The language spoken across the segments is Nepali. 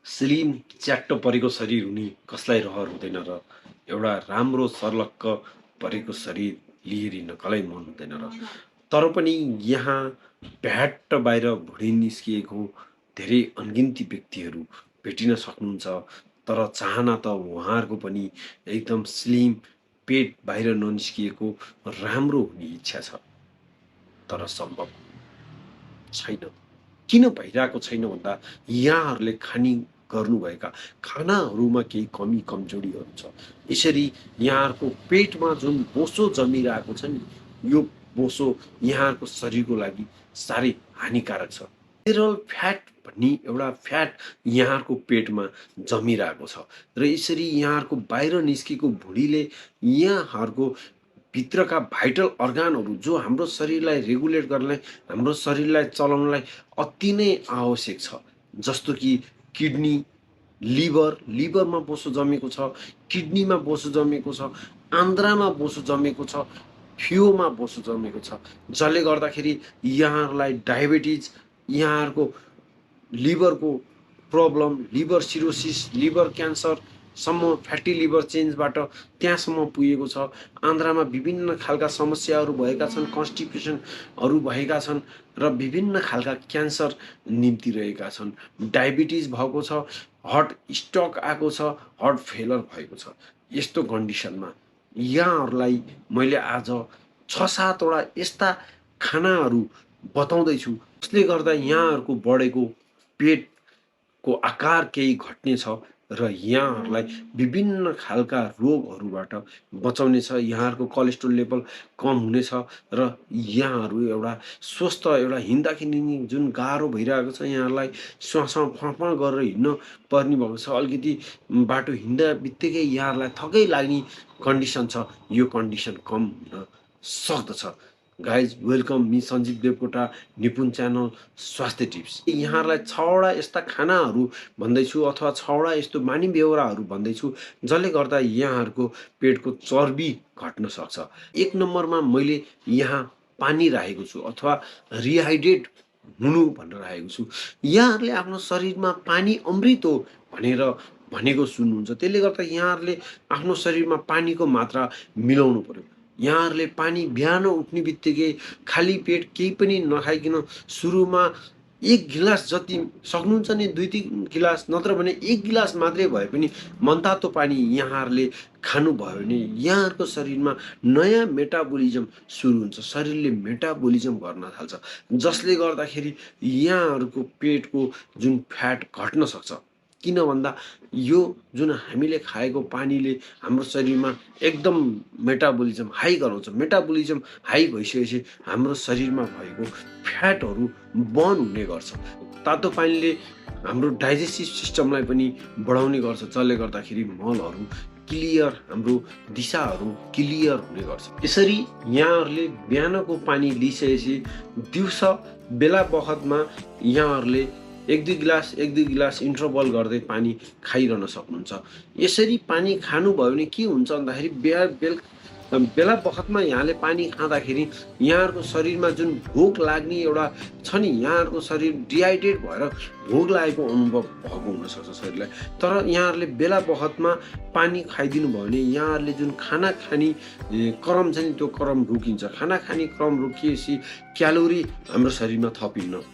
स्लिम च्याट्ट परेको शरीर हुने कसलाई रहर हुँदैन र एउटा राम्रो सर्लक्क परेको शरीर लिएर कसलाई मन हुँदैन र तर पनि यहाँ भ्याट्ट बाहिर भुँडी निस्किएको धेरै अनगिन्ती व्यक्तिहरू भेटिन सक्नुहुन्छ। तर चाहना त उहाँहरूको पनि एकदम स्लिम पेट बाहिर ननिस्किएको राम्रो हुने इच्छा छ, तर सम्भव छैन। किन भइरहेको छैन भन्दा यहाँहरूले खानी गर्नुभएका खानाहरूमा केही कमी कमजोरीहरू छ। यसरी यहाँहरूको पेटमा जुन बोसो जमिरहेको छ नि, यो बोसो यहाँहरूको शरीरको लागि साह्रै हानिकारक छ। विसरल फ्याट भन्ने एउटा फ्याट यहाँहरूको पेटमा जमिरहेको छ र यसरी यहाँहरूको बाहिर निस्केको भुँडीले यहाँहरूको भित्रका भाइटल अर्गानहरू जो हाम्रो शरीरलाई रेगुलेट गर्नलाई, हाम्रो शरीरलाई चलाउनलाई अति नै आवश्यक छ, जस्तो कि किडनी, लिभरमा बोसो जमेको छ, किडनीमा बोसो जमेको छ, आन्द्रामा बोसो जमेको छ, फियोमा बोसो जमेको छ, जसले गर्दाखेरि यहाँहरूलाई डायबिटिज, यहाँहरूको लिभरको प्रब्लम, लिभर सिरोसिस, लिभर क्यान्सरसम्म, फ्याटी लिभर चेन्जबाट त्यहाँसम्म पुगेको छ। आन्द्रामा विभिन्न खालका समस्याहरू भएका छन्, कन्स्टिपेसनहरू भएका छन् र विभिन्न खालका क्यान्सर निम्ति रहेका छन्। डायबिटिज भएको छ, हार्ट स्ट्रोक आएको छ, हार्ट फेलर भएको छ। यस्तो कन्डिसनमा यहाँहरूलाई मैले आज 6-7 वटा यस्ता खानाहरू बताउँदैछु जसले गर्दा यहाँहरूको बढेको पेटको आकार केही घट्ने छ र यहाँहरूलाई विभिन्न खालका रोगहरूबाट बचाउने छ। यहाँहरूको कोलेस्ट्रोल लेभल कम हुनेछ र यहाँहरू एउटा स्वस्थ, एउटा हिँड्दाखेरि जुन गाह्रो भइरहेको छ, यहाँहरूलाई श्वासमा फँ गरेर हिँड्न पर्ने भएको छ, अलिकति बाटो हिँड्दा बित्तिकै यहाँहरूलाई थकै लाग्ने कन्डिसन छ, यो कन्डिसन कम हुन सक्दछ। Guys, welcome, me Sanjeev Devkota, निपुण च्यानल स्वास्थ्य टिप्स। यहाँहरूलाई 6 यस्ता खानाहरू भन्दैछु अथवा 6 यस्तो बानी बेहोराहरू भन्दैछु जसले गर्दा यहाँहरूको पेटको चर्बी घट्न सक्छ। 1 नम्बरमा मैले यहाँ पानी राखेको छु अथवा रिहाइड्रेट हुनु भनेर राखेको छु। यहाँहरूले आफ्नो शरीरमा पानी अमृत हो भनेर भनेको सुन्नुहुन्छ, त्यसले गर्दा यहाँहरूले आफ्नो शरीरमा पानीको मात्रा मिलाउनु पर्यो। यहाँहरूले पानी बिहान उठ्ने बित्तिकै खाली पेट केही पनि नखाइकन सुरुमा 1 गिलास जति सक्नुहुन्छ नि, 2-3 गिलास, नत्र भने 1 गिलास मात्रै भए पनि मनतातो पानी यहाँहरूले खानुभयो भने यहाँहरूको शरीरमा नयाँ मेटाबोलिजम सुरु हुन्छ, शरीरले मेटाबोलिजम गर्न थाल्छ, जसले गर्दाखेरि यहाँहरूको पेटको जुन फ्याट घट्न सक्छ। किन भन्दा यो जुन हामीले खाएको पानीले हाम्रो शरीरमा एकदम मेटाबोलिजम हाई गराउँछ। मेटाबोलिजम हाई भइसकेपछि हाम्रो शरीरमा भएको फ्याटहरू बर्न हुने गर्छ। तातो पानीले हाम्रो डाइजेस्टिभ सिस्टमलाई पनि बढाउने गर्छ, जसले गर्दाखेरि मलहरू क्लियर, हाम्रो दिशाहरू क्लियर हुने गर्छ। यसरी यहाँहरूले बिहानको पानी लिइसकेपछि दिउँसो बेला बखतमा यहाँहरूले 1-2 गिलास इन्टरभल गर्दै पानी खाइरहन सक्नुहुन्छ। यसरी पानी खानुभयो भने के हुन्छ भन्दाखेरि बेला बखतमा यहाँले पानी खाँदाखेरि यहाँहरूको शरीरमा जुन भोक लाग्ने एउटा छ नि, यहाँहरूको शरीर डिहाइड्रेट भएर भोक लागेको अनुभव भएको हुनसक्छ शरीरलाई। तर यहाँहरूले बेला बखतमा पानी खाइदिनु भयो भने यहाँहरूले जुन खाना खाने क्रम छ नि, त्यो क्रम रोकिन्छ। खाना खाने क्रम रोकिएपछि क्यालोरी हाम्रो शरीरमा थपिन्न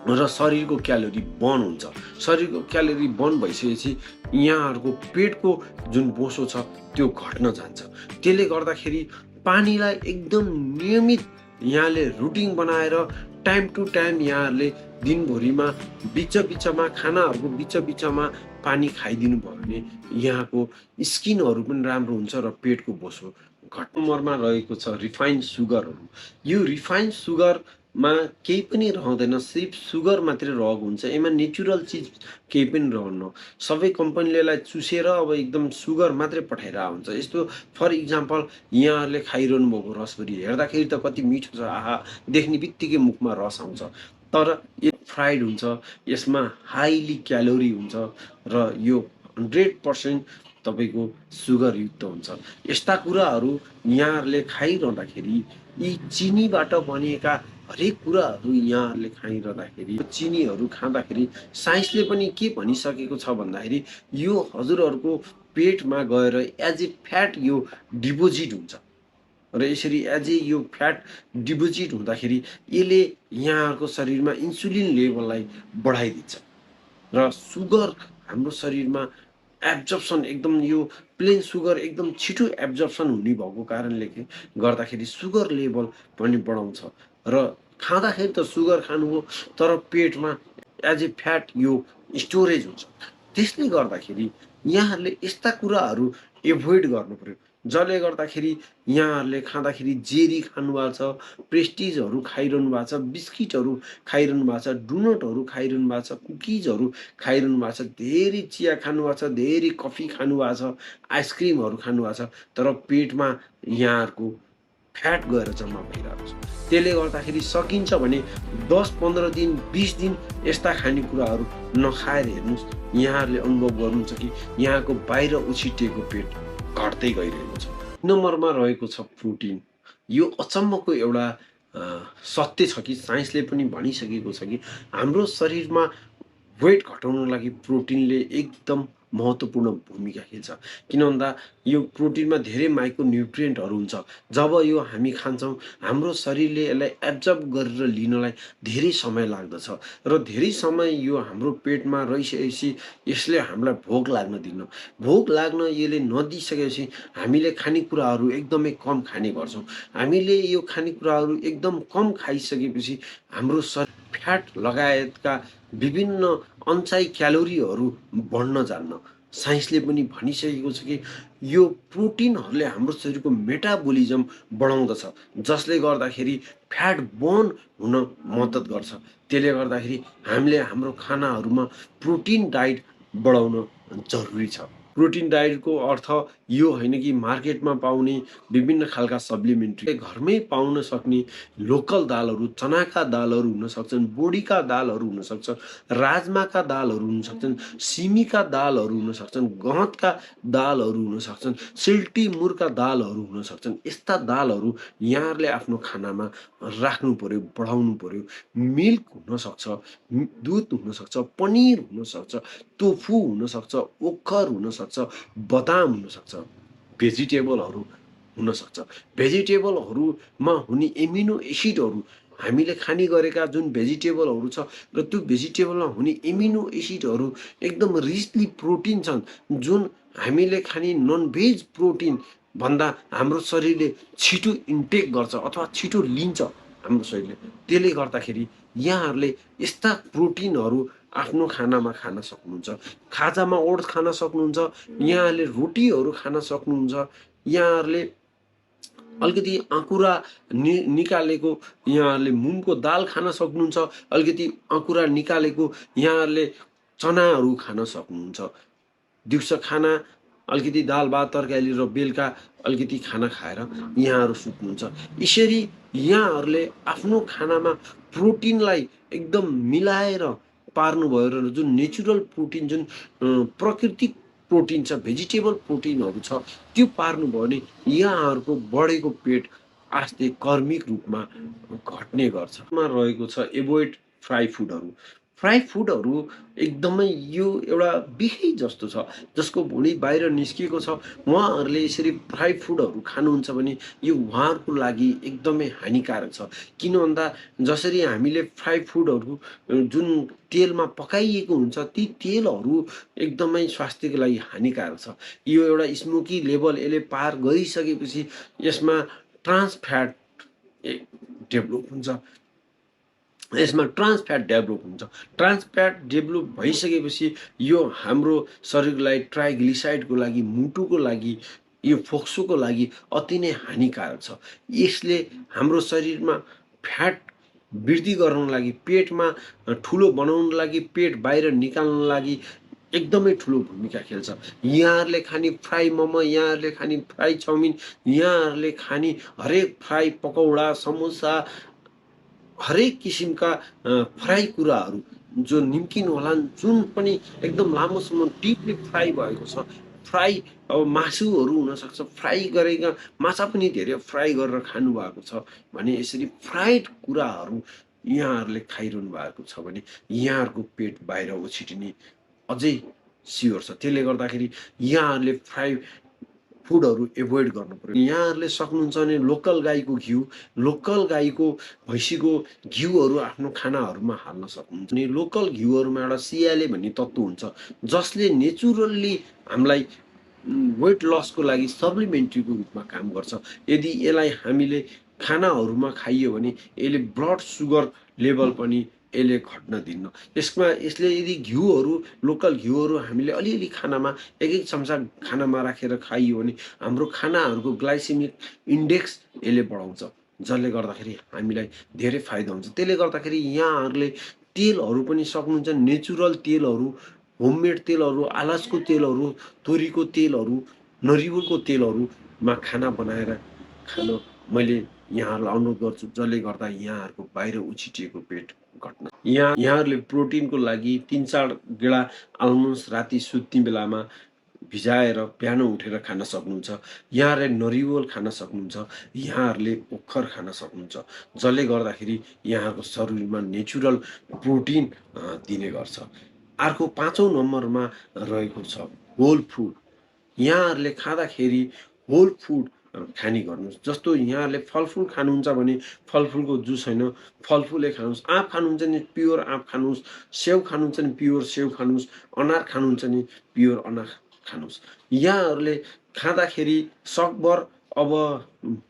र शरीरको क्यालोरी बर्न हुन्छ। शरीरको क्यालोरी बर्न भइसकेपछि यहाँहरूको पेटको जुन बोसो छ त्यो घट्न जान्छ। त्यसले गर्दाखेरि पानीलाई एकदम नियमित यहाँले रुटिन बनाएर टाइम टु टाइम यहाँहरूले दिनभरिमा बिचमा खानाहरूको बिचमा पानी खाइदिनु भयो भने यहाँको स्किनहरू पनि राम्रो हुन्छ र पेटको बोसो घट्न। नम्बरमा रहेको छ रिफाइन्ड सुगरहरू। यो रिफाइन्ड सुगरमा केही पनि रहँदैन, सिर्फ सुगर मात्रै रहेको हुन्छ। यसमा नेचुरल चिज केही पनि रहन्न। सबै कम्पनीले यसलाई चुसेर अब एकदम सुगर मात्रै पठाइरहेको हुन्छ। यस्तो फर इक्जाम्पल यहाँहरूले खाइरहनु भएको रसभरी हेर्दाखेरि त कति मिठो छ, आहा, देख्ने बित्तिकै मुखमा रस आउँछ, तर यो फ्राइड हुन्छ, यसमा हाइली क्यालोरी हुन्छ र यो 100% तपाईँको सुगरयुक्त हुन्छ। यस्ता कुराहरू यहाँहरूले खाइरहँदाखेरि यी चिनीबाट बनिएका हरेक कुराहरू यहाँहरूले खाइरहँदाखेरि चिनीहरू खाँदाखेरि साइन्सले पनि के भनिसकेको छ भन्दाखेरि यो हजुरहरूको पेटमा गएर एज ए फ्याट यो डिपोजिट हुन्छ र यसरी एज ए यो फ्याट डिपोजिट हुँदाखेरि यसले यहाँहरूको शरीरमा इन्सुलिन लेभललाई बढाइदिन्छ र सुगर हाम्रो शरीरमा एब्जर्प्सन एकदम यो प्लेन सुगर एकदम छिटो एब्जर्प्सन हुने भएको कारणले गर्दाखेरि सुगर लेभल पनि बढाउँछ र खाँदाखेरि त सुगर खानु हो तर पेटमा एज ए फ्याट यो स्टोरेज हुन्छ त्यसले गर्दाखेरि यहाँहरूले यस्ता कुराहरू एभोइड गर्नु पर्यो जसले गर्दाखेरि यहाँहरूले खाँदाखेरि जेरी खानुभएको छ प्रेस्टिजहरू खाइरहनु भएको छ बिस्किटहरू खाइरहनु भएको छ डोनटहरू खाइरहनु भएको छ कुकिजहरू खाइरहनु भएको छ धेरै चिया खानुभएको छ धेरै कफी खानुभएको छ आइसक्रिमहरू खानुभएको छ तर पेटमा यहाँहरूको फ्याट गएर जम्मा भइरहेको छ त्यसले गर्दाखेरि सकिन्छ भने 10-15 दिन 20 दिन यस्ता खानेकुराहरू नखाएर हेर्नुहोस् यहाँहरूले अनुभव गर्नुहुन्छ कि यहाँको बाहिर उछिटिएको पेट घट्दै गइरहेको छ नम्बरमा रहेको छ प्रोटिन यो अचम्मको एउटा सत्य छ कि साइन्सले पनि भनिसकेको छ कि हाम्रो शरीरमा वेट घटाउनको लागि प्रोटिनले एकदम महत्त्वपूर्ण भूमिका खेल्छ किन भन्दा यो प्रोटिनमा धेरै माइक्रो न्युट्रिएन्टहरू हुन्छ जब यो हामी खान्छौँ हाम्रो शरीरले यसलाई एब्जर्ब गरेर लिनलाई धेरै समय लाग्दछ र धेरै समय यो हाम्रो पेटमा रहिसकेपछि यसले हामीलाई भोक लाग्न दिन्न भोक लाग्न यसले नदिइसकेपछि हामीले खानेकुराहरू एकदमै कम खाने गर्छौँ हामीले यो खानेकुराहरू एकदम कम खाइसकेपछि हाम्रो शरीर फ्याट लगायतका विभिन्न अनचाही क्यालोरीहरू बढ्न जान्न साइन्सले पनि भनिसकेको छ कि यो प्रोटिनहरूले हाम्रो शरीरको मेटाबोलिजम बढाउँदछ जसले गर्दाखेरि फ्याट बर्न हुन मद्दत गर्छ त्यसले गर्दाखेरि हामीले हाम्रो खानाहरूमा प्रोटिन डाइट बढाउन जरुरी छ प्रोटिन डाइटको अर्थ यो होइन कि मार्केटमा पाउने विभिन्न खालका सप्लिमेन्ट्री घरमै पाउन सक्ने लोकल दालहरू चनाका दालहरू हुन सक्छन् बोडीका दालहरू हुन सक्छन् राजमाका दालहरू हुन सक्छन् सिमीका दालहरू हुन सक्छन् गहतका दालहरू हुन सक्छन् सिल्टी मुरका दालहरू हुन सक्छन् यस्ता दालहरू यहाँहरूले आफ्नो खानामा राख्नु पर्यो बढाउनु पर्यो मिल्क हुन सक्छ दुध हुन सक्छ पनिर हुन सक्छ टोफु हुन सक्छ ओखर हुन सक्छ बदाम हुन सक्छ भेजिटेबलहरू हुन सक्छ भेजिटेबलहरूमा हुने एमिनो एसिडहरू हामीले खाने गरेका जुन भेजिटेबलहरू छ र त्यो भेजिटेबलमा हुने एमिनो एसिडहरू एकदम रिचली प्रोटिन छन् जुन हामीले खाने नन भेज प्रोटिन भन्दा हाम्रो शरीरले छिटो इन्टेक गर्छ अथवा छिटो लिन्छ हाम्रो शरीरले त्यसले गर्दाखेरि यहाँहरूले यस्ता प्रोटिनहरू आफ्नो खानामा खान सक्नुहुन्छ खाजामा ओट्स खान सक्नुहुन्छ यहाँहरूले रोटीहरू खान सक्नुहुन्छ यहाँहरूले अलिकति आँकुरा निकालेको यहाँहरूले मुङको दाल खान सक्नुहुन्छ अलिकति आँकुरा निकालेको यहाँहरूले चनाहरू खान सक्नुहुन्छ दिउँसो खाना अलिकति दाल भात तरकारी र बेलुका अलिकति खाना खाएर यहाँहरू सुत्नुहुन्छ यसरी यहाँहरूले आफ्नो खानामा प्रोटिनलाई एकदम मिलाएर पार्नुभयो र जुन नेचुरल प्रोटिन जुन प्राकृतिक प्रोटिन छ भेजिटेबल प्रोटिनहरू छ त्यो पार्नुभयो भने यहाँहरूको बढेको पेट आस्ते कर्मिक रूपमा घट्ने गर्छ रहेको छ एभोइड फ्राई फुडहरू एकदमै यो एउटा बिखै जस्तो छ जसको भुँडी बाहिर निस्किएको छ उहाँहरूले यसरी फ्राई फुडहरू खानुहुन्छ भने यो उहाँहरूको लागि एकदमै हानिकारक छ किन भन्दा जसरी हामीले फ्राई फुडहरू जुन तेलमा पकाइएको हुन्छ ती तेलहरू एकदमै स्वास्थ्यको लागि हानिकारक छ यो एउटा स्मोकी लेभल यसले पार गरिसकेपछि यसमा ट्रान्स फ्याट डेभलप हुन्छ यसमा ट्रान्स फ्याट डेभलप हुन्छ ट्रान्स फ्याट डेभलप भइसकेपछि यो हाम्रो शरीरलाई ट्राइग्लिसाइडको लागि मुटुको लागि यो फोक्सोको लागि अति नै हानिकारक छ यसले हाम्रो शरीरमा फ्याट वृद्धि गराउनको लागि पेटमा ठुलो बनाउनको लागि पेट बाहिर निकाल्नको लागि एकदमै ठुलो भूमिका खेल्छ यहाँहरूले खाने फ्राई मोमो यहाँहरूले खाने फ्राई चाउमिन यहाँहरूले खाने हरेक फ्राई पकौडा समोसा हरेक किसिमका फ्राई कुराहरू जो निम्किन होला जुन पनि एकदम लामोसम्म डिपली फ्राई भएको छ फ्राई अब मासुहरू हुनसक्छ, फ्राई गरेका माछा पनि धेरै फ्राई गरेर खानुभएको छ भने यसरी फ्राइड कुराहरू यहाँहरूले खाइरहनु भएको छ भने यहाँहरूको पेट बाहिर उछिटिने अझै स्योर छ। त्यसले गर्दाखेरि यहाँहरूले फ्राई फुडहरू एभोइड गर्नु पर्यो। यहाँहरूले सक्नुहुन्छ भने लोकल गाईको घिउ, लोकल गाईको भैँसीको घिउहरू आफ्नो खानाहरूमा हाल्न सक्नुहुन्छ। अनि लोकल घिउहरूमा एउटा सियाले भन्ने तत्त्व हुन्छ जसले नेचुरल्ली हामीलाई वेट लसको लागि सप्लिमेन्ट्रीको रूपमा काम गर्छ। यदि यसलाई हामीले खानाहरूमा खाइयो भने यसले ब्लड सुगर लेभल पनि यसले घट्न दिन्न। यसले यदि घिउहरू लोकल घिउहरू हामीले अलिअलि खानामा एक एक चम्चा खानामा राखेर खाइयो भने हाम्रो खानाहरूको ग्लाइसेमिक इन्डेक्स यसले बढाउँछ, जसले गर्दाखेरि हामीलाई धेरै फाइदा हुन्छ। त्यसले गर्दाखेरि यहाँहरूले तेलहरू पनि सक्नुहुन्छ, नेचुरल तेलहरू, होममेड तेलहरू, आलसको तेलहरू, तोरीको तेलहरू, नरिवलको तेलहरूमा खाना बनाएर खान मैले यहाँहरूलाई अनुरोध गर्छु, जसले गर्दा यहाँहरूको बाहिर उछिटिएको पेट घट्न। यहाँहरूले प्रोटिनको लागि 3-4 गेडा आलमोन्ड्स राति सुत्ने बेलामा भिजाएर बिहान उठेर खान सक्नुहुन्छ। यहाँहरूले नरिवल खान सक्नुहुन्छ, यहाँहरूले ओखर खान सक्नुहुन्छ, जसले गर्दाखेरि यहाँको शरीरमा नेचुरल प्रोटिन दिने गर्छ। अर्को 5औं नम्बरमा रहेको छ होल फुड। यहाँहरूले खाँदाखेरि होल फुड खाने गर्नुहोस्। जस्तो यहाँहरूले फलफुल खानुहुन्छ भने फलफुलको जुस होइन, फलफुलै खानुहोस्। आँप खानुहुन्छ भने प्योर आँप खानुहोस्, स्याउ खानुहुन्छ भने प्योर स्याउ खानुहोस्, अनार खानुहुन्छ भने प्योर अनार खानुहोस्। यहाँहरूले खाँदाखेरि सकभर अब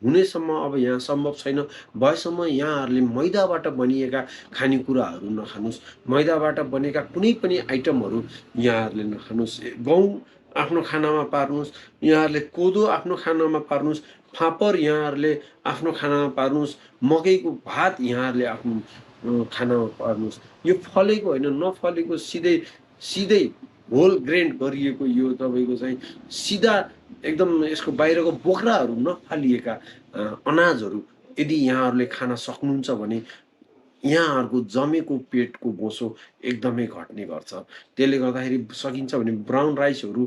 हुनेसम्म अब यहाँ सम्भव छैन भएसम्म यहाँहरूले मैदाबाट बनिएका खानेकुराहरू नखानुहोस्। मैदाबाट बनेका कुनै पनि आइटमहरू यहाँहरूले नखानुहोस्। गहुँ आफ्नो खानामा पार्नुहोस्, यहाँहरूले कोदो आफ्नो खानामा पार्नुहोस्, फापर यहाँहरूले आफ्नो खानामा पार्नुहोस्, मकैको भात यहाँहरूले आफ्नो खानामा पार्नुहोस्। यो फलेको होइन, नफलेको सिधै सिधै होल ग्रेन गरिएको यो तपाईँको चाहिँ सिधा एकदम यसको बाहिरको बोक्राहरू नफालिएका अनाजहरू यदि यहाँहरूले खान सक्नुहुन्छ भने यहाँहरूको जमेको पेटको बोसो एकदमै घट्ने गर्छ। त्यसले गर्दाखेरि सकिन्छ भने ब्राउन राइसहरू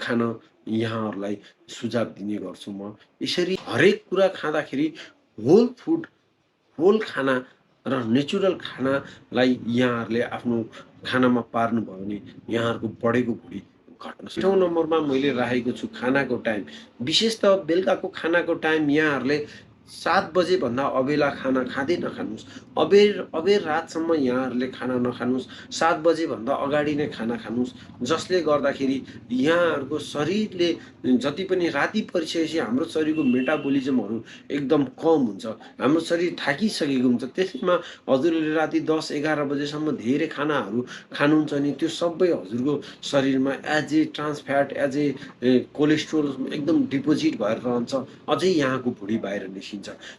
खान यहाँहरूलाई सुझाव दिने गर्छु म। यसरी हरेक कुरा खाँदाखेरि होल फुड, होल खाना र नेचुरल खानालाई यहाँहरूले आफ्नो खानामा पार्नुभयो भने यहाँहरूको बढेको भुँडी घट्न सक्छ। 6औं नम्बरमा मैले राखेको छु खानाको टाइम। विशेष त बेलुकाको खानाको टाइम यहाँहरूले 7 बजेभन्दा अबेला खाना खाँदै नखानुहोस्। अबेर रातसम्म यहाँहरूले खाना नखानुहोस्। 7 बजेभन्दा अगाडि नै खाना खानुहोस्, जसले गर्दाखेरि यहाँहरूको शरीरले जति पनि राति परिसकेपछि हाम्रो शरीरको मेटाबोलिजमहरू एकदम कम हुन्छ, हाम्रो शरीर थाकिसकेको हुन्छ। त्यसमा हजुरले राति 10-11 बजेसम्म धेरै खानाहरू खानुहुन्छ भने त्यो सबै हजुरको शरीरमा as a trans fat, as a cholesterol एकदम डिपोजिट भएर रहन्छ, अझै यहाँको भुँडी बाहिर निस्किन्छ।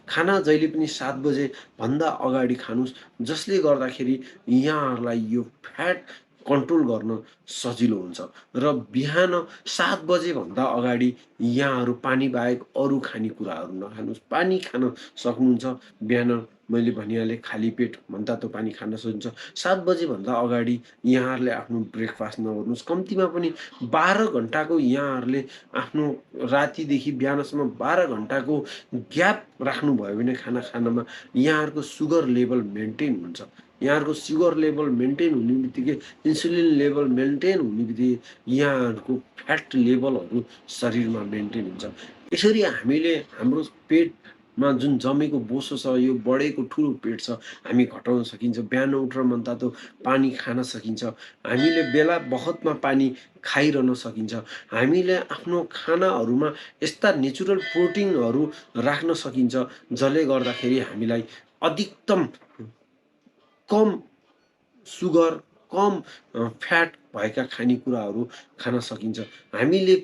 खाना जहिले पनि 7 बजेभन्दा अगाडि खानुहोस्, जसले गर्दाखेरि यहाँहरूलाई यो फ्याट कन्ट्रोल गर्न सजिलो हुन्छ। र बिहान 7 बजेभन्दा अगाडि यहाँहरू पानी बाहेक अरू खानेकुराहरू नखानुहोस्। पानी खान सक्नुहुन्छ बिहान मैले भनिहालेँ, खाली पेट मनतातो पानी खान सकिन्छ। 7 बजेभन्दा अगाडि यहाँहरूले आफ्नो ब्रेकफास्ट नगर्नुहोस्। कम्तीमा पनि 12 घन्टाको यहाँहरूले आफ्नो रातिदेखि बिहानसम्म 12 घन्टाको ग्याप राख्नुभयो भने खाना खानमा यहाँहरूको सुगर लेभल मेन्टेन हुन्छ। यहाँहरूको सुगर लेभल मेन्टेन हुने बित्तिकै, इन्सुलिन लेभल मेन्टेन हुने बित्तिकै यहाँहरूको फ्याट लेभलहरू शरीरमा मेन्टेन हुन्छ। यसरी हामीले हाम्रो पेटमा जुन जमेको बोसो छ, यो बढेको ठुलो पेट छ, हामी घटाउन सकिन्छ। बिहान उठेर मनतातो पानी खान सकिन्छ। हामीले बेला बखतमा पानी खाइरहन सकिन्छ। हामीले आफ्नो खानाहरूमा यस्ता नेचुरल प्रोटिनहरू राख्न सकिन्छ, जसले गर्दाखेरि हामीलाई अधिकतम कम सुगर, कम फ्याट भएका खानेकुराहरू खान सकिन्छ। हामीले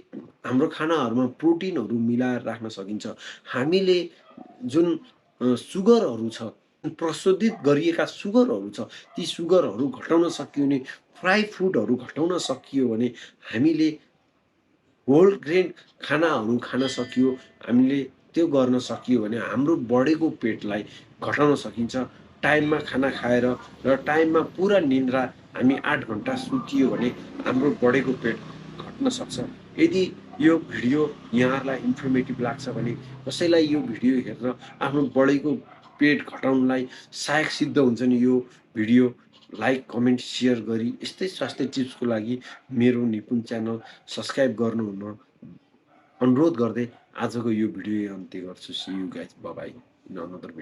हाम्रो खानाहरूमा प्रोटिनहरू मिलाएर राख्न सकिन्छ। हामीले जुन सुगरहरू छ, प्रशोधित गरिएका सुगरहरू छ, ती सुगरहरू घटाउन सकियो भने, फ्राई फुडहरू घटाउन सकियो भने, हामीले होल ग्रेन खानाहरू खान सकियो, हामीले त्यो गर्न सकियो भने हाम्रो बढेको पेटलाई घटाउन सकिन्छ। टाइममा खाना खाएर र टाइममा पुरा निन्द्रा हामी 8 घन्टा सुतियो भने हाम्रो बढेको पेट घट्न घट्न सक्छ। यदि यो भिडियो यहाँहरूलाई इन्फर्मेटिभ लाग्छ भने कसैलाई यो भिडियो हेरेर आफ्नो बडीको पेट घटाउनलाई सहायक सिद्ध हुन्छ नि यो भिडियो लाइक कमेन्ट सेयर गरी यस्तै स्वास्थ्य टिप्सको लागि मेरो निपुण च्यानल सब्सक्राइब गर्नुहुन अनुरोध गर्दै आजको यो भिडियो अन्त्य गर्छु। See you guys, bye bye in another video.